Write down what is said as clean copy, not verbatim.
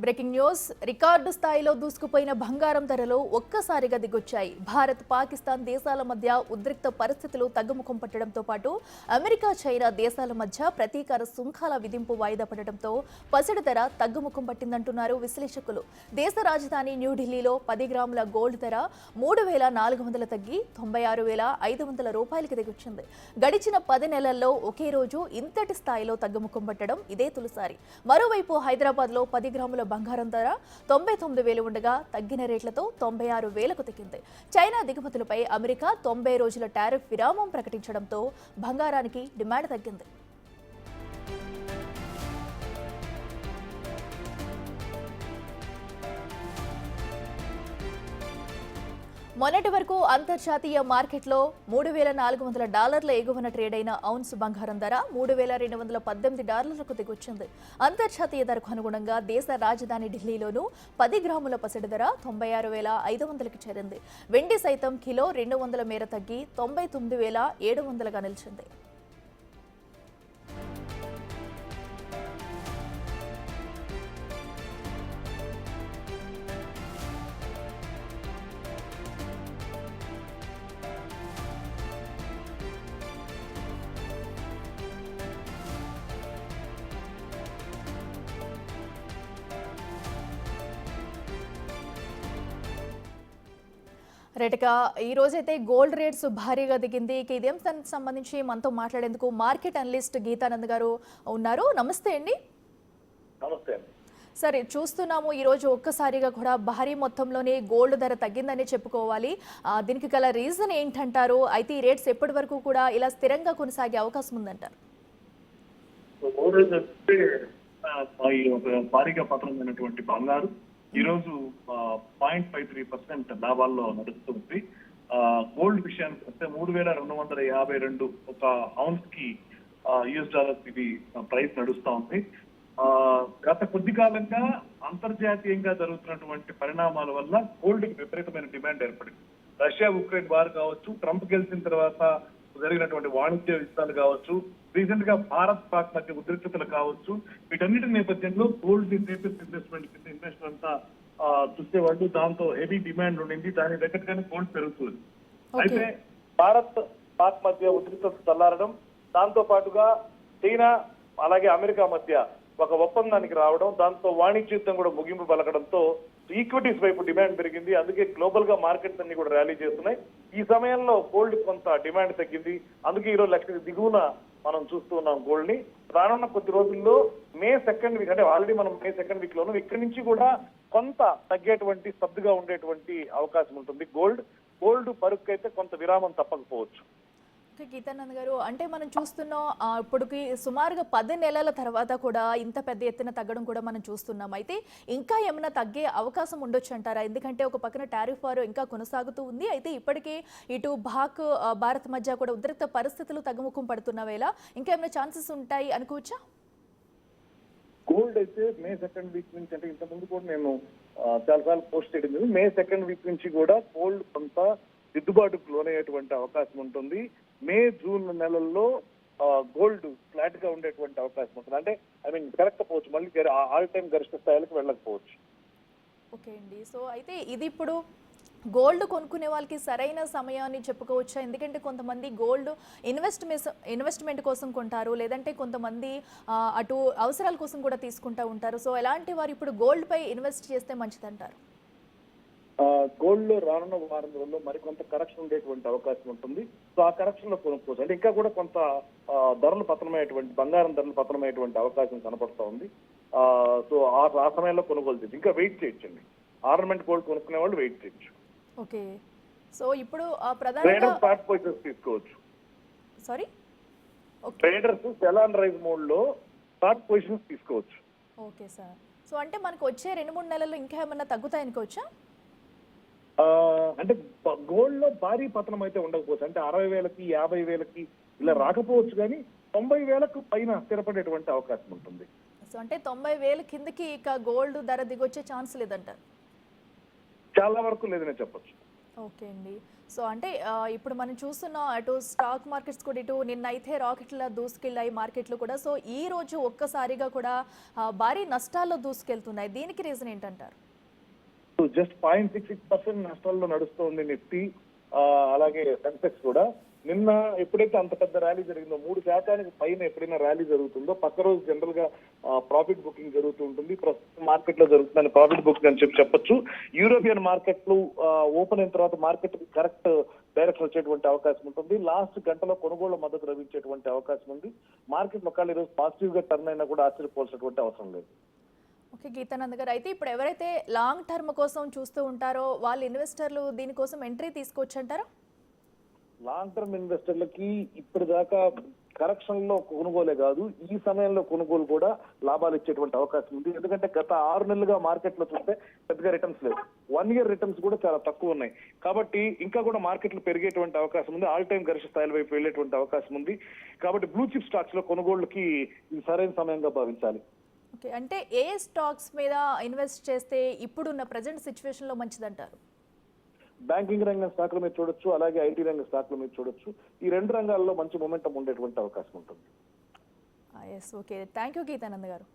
Breaking news record స్థాయిలో దూసుకుపోయిన బంగారం ధరలు ఒక్కసారిగా దిగొచ్చాయి. భారత్ పాకిస్తాన్ దేశాల మధ్య ఉద్రిక్త పరిస్థితులు తగ్గుముఖం పట్టడంతో పాటు అమెరికా చైనా దేశాల మధ్య ప్రతీకార సుంకాల విధింపు వాయిదా పడడంతో పసిడి ధర తగ్గుముఖం పట్టిందంటున్నారు విశ్లేషకులు. దేశ రాజధాని న్యూఢిల్లీలో 10 గ్రాముల గోల్డ్ ధర 3,400 తగ్గి 96,500 రూపాయలకి దిగొచ్చింది. గడిచిన 10 నెలల్లో ఒకే రోజు ఇంతటి స్థాయిలో తగ్గుముఖం పట్టడం ఇదే తొలిసారి. మరోవైపు హైదరాబాద్లో 10 గ్రాముల బంగారం ధర 99,000 ఉండగా తగ్గిన రేట్లతో 96,000కు తగ్గింది. చైనా దిగుమతులపై అమెరికా 90 రోజుల టారిఫ్ విరామం ప్రకటించడంతో బంగారానికి డిమాండ్ తగ్గింది. మొన్నటి వరకు అంతర్జాతీయ మార్కెట్లో $3,400 ఎగువన ట్రేడ్ అయిన ఔన్స్ బంగారం ధర $3,218కు దిగొచ్చింది. అంతర్జాతీయ ధరకు అనుగుణంగా దేశ రాజధాని ఢిల్లీలోనూ 10 గ్రాముల పసిడి ధర 96,500కి చేరింది. వెండి సైతం కిలో 200 మేర తగ్గి 99,700గా నిలిచింది. రేటుగా ఈ రోజైతే గోల్డ్ రేట్స్ భారీగా దిగింది. ఇక ఇదేం సంబంధించి మనతో మాట్లాడేందుకు మార్కెట్ అనలిస్ట్ గీతానంద్ గారు ఉన్నారు. నమస్తే అండి. నమస్తే. సరే, చూస్తున్నాము ఈరోజు ఒక్కసారిగా కూడా భారీ మొత్తంలోనే గోల్డ్ ధర తగ్గిందని చెప్పుకోవాలి. దీనికి గల రీజన్ ఏంటంటారు? అయితే ఈ రేట్స్ ఎప్పటి వరకు కూడా ఇలా స్థిరంగా కొనసాగే అవకాశం ఉందంటారు? భారీగా పతనమైనటువంటి బంగారు ఈ రోజు 0.53% లాభాల్లో నడుస్తుంది. గోల్డ్ విషయానికి వస్తే 3,252 ఒక ఔన్స్ కి US ఇది ప్రైస్ నడుస్తా ఉంది. గత కొద్ది కాలంగా అంతర్జాతీయంగా జరుగుతున్నటువంటి పరిణామాల వల్ల గోల్డ్ కి విపరీతమైన డిమాండ్ ఏర్పడింది. రష్యా ఉక్రెయిన్ వార్ కావచ్చు, ట్రంప్ గెలిచిన తర్వాత జరిగినటువంటి వాణిజ్య యుద్ధాలు కావచ్చు, రీసెంట్ గా భారత్ పాక్ మధ్య ఉద్రిక్తతలు కావచ్చు, వీటన్నిటి నేపథ్యంలో గోల్డ్ సేఫెస్ట్ ఇన్వెస్ట్మెంట్ కింద ఇన్వెస్ట్మెంట్ అంతా చూసేవాళ్ళు. దాంతో హెవీ డిమాండ్ ఉండింది. దాని దగ్గరగానే గోల్డ్ పెరుగుతుంది. అయితే భారత్ పాక్ మధ్య ఉద్రిక్తత చల్లారడం, దాంతో పాటుగా చైనా అలాగే అమెరికా మధ్య ఒక ఒప్పందానికి రావడం, దాంతో వాణిజ్య యుద్ధం కూడా ముగింపు పలకడంతో ఈక్విటీస్ వైపు డిమాండ్ పెరిగింది. అందుకే గ్లోబల్ గా మార్కెట్స్ అన్ని కూడా ర్యాలీ చేస్తున్నాయి. ఈ సమయంలో గోల్డ్ కొంత డిమాండ్ తగ్గింది. అందుకే ఈరోజు లక్ష దిగువన మనం చూస్తూ ఉన్నాం గోల్డ్ ని. రానున్న కొద్ది రోజుల్లో మే 2nd వీక్, అంటే ఆల్రెడీ మనం మే 2nd వీక్ లోను ఇక్కడి నుంచి కూడా కొంత తగ్గేటువంటి స్తబ్దుగా ఉండేటువంటి అవకాశం ఉంటుంది. గోల్డ్ పరుక్కు అయితే కొంత విరామం తప్పకపోవచ్చు. గీతానంద్ గారు, అంటే మనం చూస్తున్నాం ఇప్పటికి సుమారుగా 10 నెలల తర్వాత కూడా ఇంత పెద్ద ఎత్తున తగ్గడం కూడా మనం చూస్తున్నాం. అయితే ఇంకా ఏమైనా తగ్గే అవకాశం ఉండొచ్చు అంటారా? ఎందుకంటే ఒక పక్కన టారిఫ్ వారు ఇంకా కొనసాగుతూ ఉంది. అయితే ఇప్పటికే ఇటు భారత్ మధ్య కూడా ఉద్రిక్త పరిస్థితులు తగ్గుముఖం పడుతున్న వేళ ఇంకా ఏమైనా ఛాన్సెస్ ఉంటాయి అనుకోవచ్చా? గోల్డ్ అయితే మే 2nd వీక్ నుంచి, అంటే ఇంత ముందు కూడా నేను చాలాసార్లు పోస్ట్ చేయడం, మే 2nd వీక్ నుంచి కూడా గోల్డ్ కొంత దిద్దుబాటుకు లోనయ్యేటువంటి అవకాశం ఉంటుంది. మే జూన్ నెలల్లో గోల్డ్ ఫ్లాట్ గా ఉండేటువంటి అవకాశం ఉంటుంది. అంటే పెరగకపోవచ్చు, మళ్ళీ ఆల్ టైమ్ గరిష్ట స్థాయిలకు వెళ్ళకపోవచ్చు. ఓకే అండి. సో అయితే ఇది ఇప్పుడు గోల్డ్ కొనుక్కునే వాళ్ళకి సరైన సమయాన్ని చెప్పుకోవచ్చా? ఎందుకంటే కొంతమంది గోల్డ్ ఇన్వెస్ట్మెంట్ కోసం కొంటారు, లేదంటే కొంతమంది అటు అవసరాల కోసం కూడా తీసుకుంటూ ఉంటారు. సో ఎలాంటి వారు ఇప్పుడు గోల్డ్ పై ఇన్వెస్ట్ చేస్తే మంచిదంటారు? గోల్డ్ లో రానున్న వారం రోజుల్లో మరికొంత కరెక్షన్ ఉండేటువంటి అవకాశం ఉంటుంది. సో ఆ కరెక్షన్ లో కొనుక్కోవచ్చు. అంటే ఇంకా కూడా కొంత బంగారం ధరలు పతనమయ్యేటువంటి అవకాశం కనపడుతూ ఉంది. సో ఆ సమయంలో కొనుగోలు చేయొచ్చు. ఇంకా వెయిట్ చేయొచ్చండి. ఆర్నమెంట్ గోల్డ్ కొనుక్కునే వాళ్ళు వెయిట్ చేయొచ్చు. ఓకే. సో ఇప్పుడు ప్రధానంగా షార్ట్ పొజిషన్స్ తీసుకోవచ్చు. Sorry, traders sell and rise mode లో షార్ట్ పొజిషన్స్ తీసుకోవచ్చు. Okay sir. సో అంటే మనకు వచ్చే 2-3 నెలల్లో ఇంకా ఏమన్నా తగ్గుతాయి అనుకోవచ్చా? అంటే గోల్డ్ లో భారీ పతనం అయితే ఉండకపోవచ్చు. అంటే 60,000కి 50,000కి ఇలా రాకపోవచ్చు, కానీ 90,000కు పైన స్థిరపడేటువంటి అవకాశం ఉంటుంది. సో అంటే 90,000 కిందకి ఇక గోల్డ్ ధర దిగొచ్చే ఛాన్స్ లేదంటారు? చాలా వరకు లేదనే చెప్పొచ్చు. ఓకే అండి. సో అంటే ఇప్పుడు మనం చూస్తున్నాం అటు స్టాక్ మార్కెట్స్ కూడా ఇటు నిన్నైతే రాకెట్‌లా దూసుకెళ్ళాయి మార్కెట్‌లు కూడా. సో ఈ రోజు ఒక్కసారిగా కూడా భారీ నష్టాల్లో దూసుకెళ్తున్నాయి. దీనికి రీజన్ ఏంటంటారు? జస్ట్ 0.66% నష్టాల్లో నడుస్తోంది నిఫ్టీ. అలాగే సెన్సెక్స్ కూడా. నిన్న ఎప్పుడైతే అంత పెద్ద ర్యాలీ జరిగిందో 3% పైన ఎప్పుడైనా ర్యాలీ జరుగుతుందో పక్క రోజు జనరల్ గా ప్రాఫిట్ బుకింగ్ జరుగుతూ ఉంటుంది. ప్రస్తుతం మార్కెట్ లో జరుగుతుందని ప్రాఫిట్ బుకింగ్ అని చెప్పొచ్చు. యూరోపియన్ మార్కెట్లు ఓపెన్ అయిన తర్వాత మార్కెట్ కరెక్ట్ డైరెక్షన్ వచ్చేటువంటి అవకాశం ఉంటుంది. లాస్ట్ గంటలో కొనుగోళ్ల మద్దతు లభించేటువంటి అవకాశం ఉంది. మార్కెట్ ఒకవేళ ఈరోజు పాజిటివ్ గా టర్న్ అయినా కూడా ఆశ్చర్యపోవాల్సినటువంటి అవసరం లేదు. ఓకే గీతానంద్ గారు. అయితే ఇప్పుడు ఎవరైతే లాంగ్ టర్మ్ కోసం చూస్తూ ఉంటారో వాళ్ళ ఇన్వెస్టర్లు దీనికోసం ఎంట్రీ తీసుకోవచ్చంటారా? లాంగ్ టర్మ్ ఇన్వెస్టర్లకి ఇప్పటిదాకా కరెక్షన్ లో కొనుగోలే కాదు, ఈ సమయంలో కొనుగోలు కూడా లాభాలు ఇచ్చేటువంటి అవకాశం ఉంది. ఎందుకంటే గత 6 నెలలుగా మార్కెట్ లో చూస్తే పెద్దగా రిటర్న్స్ లేవు. 1 ఇయర్ రిటర్న్స్ కూడా చాలా తక్కువ ఉన్నాయి. కాబట్టి ఇంకా కూడా మార్కెట్లు పెరిగేటువంటి అవకాశం ఉంది. ఆల్ టైమ్ గరిష్ట స్థాయిల వైపు వెళ్ళేటువంటి అవకాశం ఉంది. కాబట్టి బ్లూ చిప్ స్టాక్స్ లో కొనుగోళ్లకి ఇది సరైన సమయంగా భావించాలి. ఓకే. అంటే ఏ స్టాక్స్ మీద ఇన్వెస్ట్ చేస్తే ఇప్పుడున్న ప్రజెంట్ సిచ్యువేషన్‌లో మంచిదంటారు? బ్యాంకింగ్ రంగం స్టాక్ల మీద చూడొచ్చు, అలాగే ఐటీ రంగ స్టాక్ల మీద చూడొచ్చు. ఈ 2 రంగాల్లో మంచి మొమెంటం ఉండేటువంటి అవకాశం ఉంటుంది. Yes. Okay. Thank you Gitanand గారు.